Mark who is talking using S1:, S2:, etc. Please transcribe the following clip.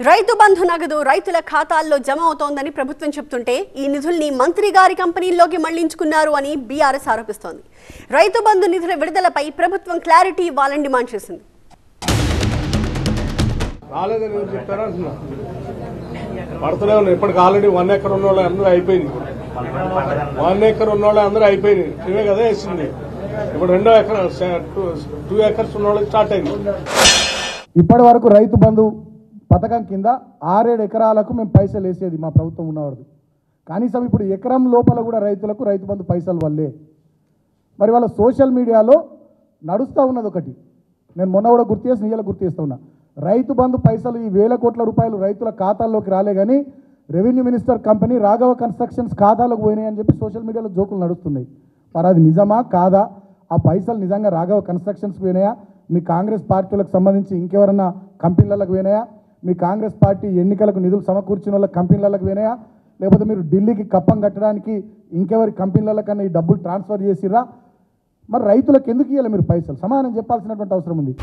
S1: రైతు బంధు నగదు రైతుల ఖాతాల్లో జమ అవుతోందని ప్రభుత్వం చెప్తుంటే ఈ నిధుల్ని మంత్రి గారి కంపెనీల్లోకి మళ్లించుకున్నారు అని బీఆర్ఎస్ ఆరోపిస్తోంది. రైతు బంధు నిధుల విడుదలపై ప్రభుత్వం క్లారిటీ ఇవ్వాలని డిమాండ్ చేసింది.
S2: ఇప్పటికి ఆల్రెడీ 1 ఎకర్ ఉన్న వాళ్ళు అందరూ అయిపోయింది. 1 ఎకర్ ఉన్న వాళ్ళు అందరూ అయిపోయింది. ఇవే కదా వేసింది. ఇప్పుడు 2 ఎకర్స్ ఉన్న వాళ్ళకి స్టార్ట్ అయింది.
S3: ఇప్పటి వరకు రైతు బంధు పథకం కింద 6-7 ఎకరాలకు మేము పైసలు వేసేది మా ప్రభుత్వం ఉన్నవాడు. కనీసం ఇప్పుడు ఎకరం లోపల కూడా రైతులకు రైతు బంధు పైసలు వల్లే. మరి వాళ్ళ సోషల్ మీడియాలో నడుస్తూ ఉన్నది ఒకటి, నేను మొన్న కూడా గుర్తు చేసి నీళ్ళ గుర్తు చేస్తూ ఉన్నా. రైతు బంధు పైసలు ఈ 1000 కోట్ల రూపాయలు రైతుల ఖాతాల్లోకి రాలే కానీ revenue minister company Raghava constructions ఖాతాలోకి పోయినాయి అని చెప్పి సోషల్ మీడియాలో జోకులు నడుస్తున్నాయి. మరి అది నిజమా కాదా? ఆ పైసలు నిజంగా రాఘవ కన్స్ట్రక్షన్స్కి పోయినాయా? మీ కాంగ్రెస్ పార్టీలకు సంబంధించి ఇంకెవరన్నా కంపెనీలకు పోయినాయా? మీ కాంగ్రెస్ పార్టీ ఎన్నికలకు నిధులు సమకూర్చిన వాళ్ళ కంపెనీలకు పోయినాయా? లేకపోతే మీరు ఢిల్లీకి కప్పం కట్టడానికి ఇంకెవరి కంపెనీలకన్నా ఈ డబ్బులు ట్రాన్స్ఫర్ చేసిరా? మరి రైతులకు ఎందుకు ఇవ్వాలి మీరు పైసలు? సమాధానం చెప్పాల్సినటువంటి అవసరం ఉంది.